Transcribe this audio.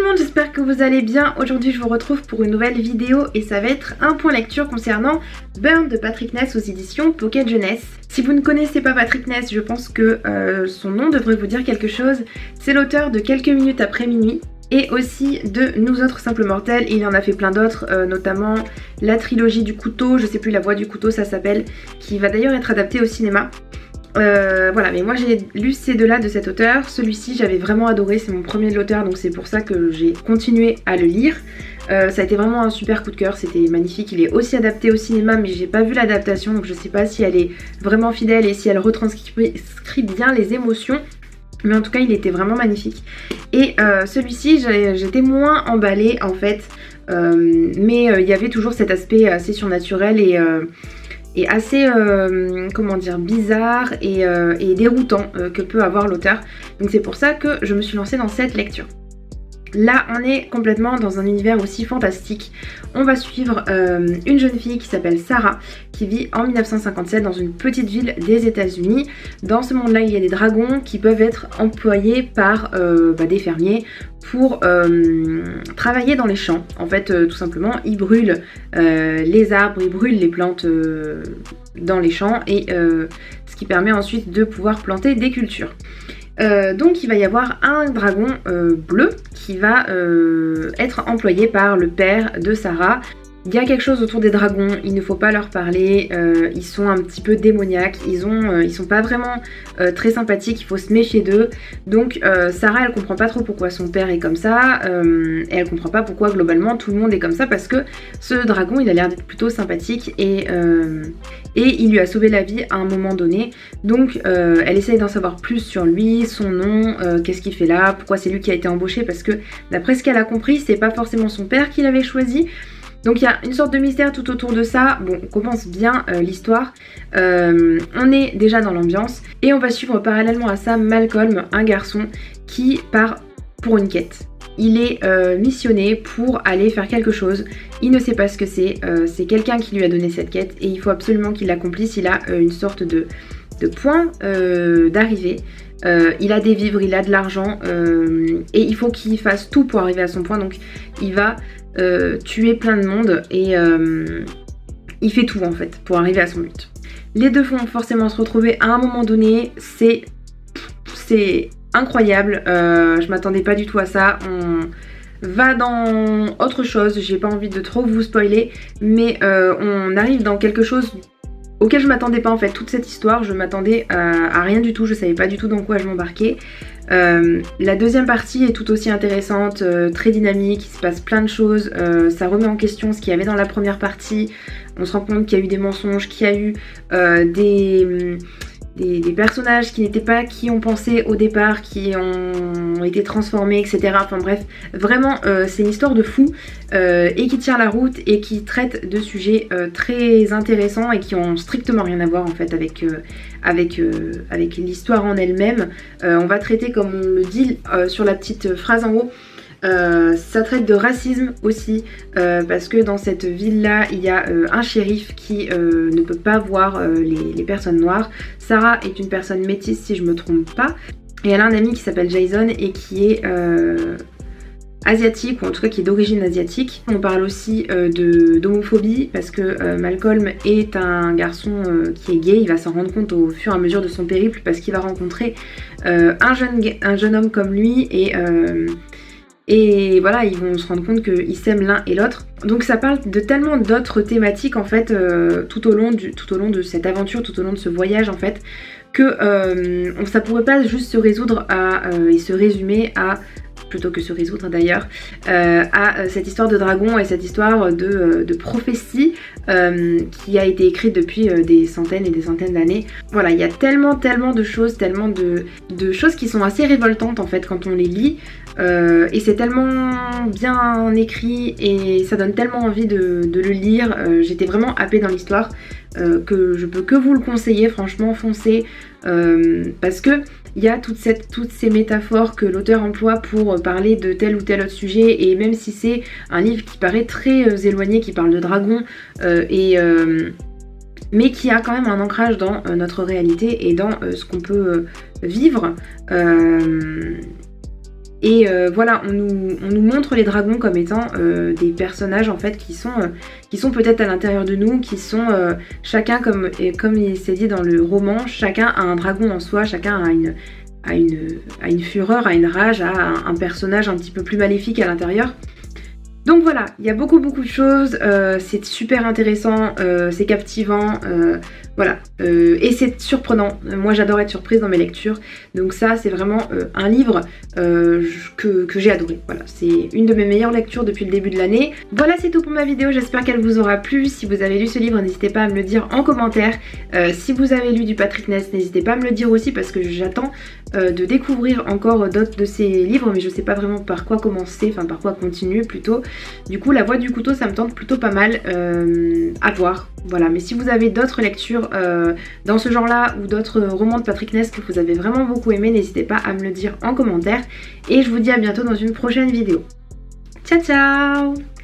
tout le monde, j'espère que vous allez bien. Aujourd'hui je vous retrouve pour une nouvelle vidéo et ça va être un point lecture concernant Burn de Patrick Ness aux éditions Pocket Jeunesse. Si vous ne connaissez pas Patrick Ness, je pense que son nom devrait vous dire quelque chose. C'est l'auteur de Quelques minutes après minuit et aussi de Nous autres simples mortels. Il en a fait plein d'autres, notamment la trilogie du couteau, je sais plus, La voix du couteau ça s'appelle, qui va d'ailleurs être adaptée au cinéma. Voilà, mais moi j'ai lu ces deux-là de cet auteur. Celui-ci j'avais vraiment adoré, c'est mon premier de l'auteur, donc c'est pour ça que j'ai continué à le lire. Ça a été vraiment un super coup de cœur, c'était magnifique. Il est aussi adapté au cinéma, mais j'ai pas vu l'adaptation, donc je sais pas si elle est vraiment fidèle et si elle retranscrit bien les émotions. Mais en tout cas il était vraiment magnifique. Et celui-ci j'étais moins emballée en fait, mais il y avait toujours cet aspect assez surnaturel et assez, comment dire, bizarre et déroutant que peut avoir l'auteur. Donc c'est pour ça que je me suis lancée dans cette lecture. Là on est complètement dans un univers aussi fantastique. On va suivre une jeune fille qui s'appelle Sarah, qui vit en 1957 dans une petite ville des États-Unis. Dans ce monde là il y a des dragons qui peuvent être employés par des fermiers pour travailler dans les champs. En fait tout simplement ils brûlent les arbres, ils brûlent les plantes dans les champs et ce qui permet ensuite de pouvoir planter des cultures. Donc il va y avoir un dragon bleu qui va être employé par le père de Sarah. Il y a quelque chose autour des dragons, il ne faut pas leur parler, ils sont un petit peu démoniaques, ils sont pas vraiment très sympathiques, il faut se méfier d'eux. Donc Sarah elle comprend pas trop pourquoi son père est comme ça, et elle comprend pas pourquoi globalement tout le monde est comme ça, parce que ce dragon il a l'air d'être plutôt sympathique et il lui a sauvé la vie à un moment donné. Donc elle essaye d'en savoir plus sur lui, son nom, qu'est-ce qu'il fait là, pourquoi c'est lui qui a été embauché, parce que d'après ce qu'elle a compris c'est pas forcément son père qui l'avait choisi. Donc il y a une sorte de mystère tout autour de ça. Bon, on commence bien l'histoire, on est déjà dans l'ambiance et on va suivre parallèlement à ça Malcolm, un garçon qui part pour une quête. Il est missionné pour aller faire quelque chose, il ne sait pas ce que c'est quelqu'un qui lui a donné cette quête et il faut absolument qu'il l'accomplisse. Il a une sorte de point d'arrivée. Il a des vivres, il a de l'argent et il faut qu'il fasse tout pour arriver à son point. Donc il va tuer plein de monde et il fait tout en fait pour arriver à son but. Les deux vont forcément se retrouver à un moment donné, c'est incroyable, je m'attendais pas du tout à ça. On va dans autre chose, j'ai pas envie de trop vous spoiler, mais on arrive dans quelque chose auquel je m'attendais pas en fait. Toute cette histoire, je m'attendais à rien du tout, je savais pas du tout dans quoi je m'embarquais. La deuxième partie est tout aussi intéressante, très dynamique, il se passe plein de choses, ça remet en question ce qu'il y avait dans la première partie. On se rend compte qu'il y a eu des mensonges, qu'il y a eu des personnages qui n'étaient pas qui on pensait au départ, qui ont été transformés, etc. Enfin bref, vraiment c'est une histoire de fou et qui tient la route et qui traite de sujets très intéressants et qui ont strictement rien à voir en fait avec l'histoire en elle-même. On va traiter, comme on le dit sur la petite phrase en haut, ça traite de racisme aussi, parce que dans cette ville là il y a un shérif qui ne peut pas voir les personnes noires. Sarah est une personne métisse si je me trompe pas, et elle a un ami qui s'appelle Jason et qui est asiatique, ou en tout cas qui est d'origine asiatique. On parle aussi d'homophobie parce que Malcolm est un garçon qui est gay. Il va s'en rendre compte au fur et à mesure de son périple parce qu'il va rencontrer un jeune homme comme lui et voilà, ils vont se rendre compte qu'ils s'aiment l'un et l'autre. Donc ça parle de tellement d'autres thématiques en fait tout au long de cette aventure, tout au long de ce voyage en fait, que ça pourrait pas juste se résoudre et se résumer à, plutôt que se résoudre d'ailleurs, à cette histoire de dragon et cette histoire de prophétie qui a été écrite depuis des centaines et des centaines d'années. Voilà, il y a tellement de choses, tellement de choses qui sont assez révoltantes en fait quand on les lit. Et c'est tellement bien écrit et ça donne tellement envie de le lire. J'étais vraiment happée dans l'histoire, que je peux que vous le conseiller, franchement foncez, parce que il y a toutes ces métaphores que l'auteur emploie pour parler de tel ou tel autre sujet, et même si c'est un livre qui paraît très éloigné, qui parle de dragons mais qui a quand même un ancrage dans notre réalité et dans ce qu'on peut vivre. Et voilà, on nous montre les dragons comme étant des personnages en fait qui sont peut-être à l'intérieur de nous, qui sont chacun comme il s'est dit dans le roman, chacun a un dragon en soi, chacun a une fureur, a une rage, a un personnage un petit peu plus maléfique à l'intérieur. Donc voilà, il y a beaucoup de choses, c'est super intéressant, c'est captivant, voilà, et c'est surprenant. Moi j'adore être surprise dans mes lectures, donc ça c'est vraiment un livre que j'ai adoré. Voilà, c'est une de mes meilleures lectures depuis le début de l'année. Voilà, c'est tout pour ma vidéo, j'espère qu'elle vous aura plu. Si vous avez lu ce livre, n'hésitez pas à me le dire en commentaire. Si vous avez lu du Patrick Ness, n'hésitez pas à me le dire aussi parce que j'attends de découvrir encore d'autres de ses livres, mais je sais pas vraiment par quoi commencer, enfin par quoi continuer plutôt. Du coup, La Voix du couteau, ça me tente plutôt pas mal à voir. Voilà, mais si vous avez d'autres lectures dans ce genre-là ou d'autres romans de Patrick Ness que vous avez vraiment beaucoup aimé, n'hésitez pas à me le dire en commentaire. Et je vous dis à bientôt dans une prochaine vidéo. Ciao ciao!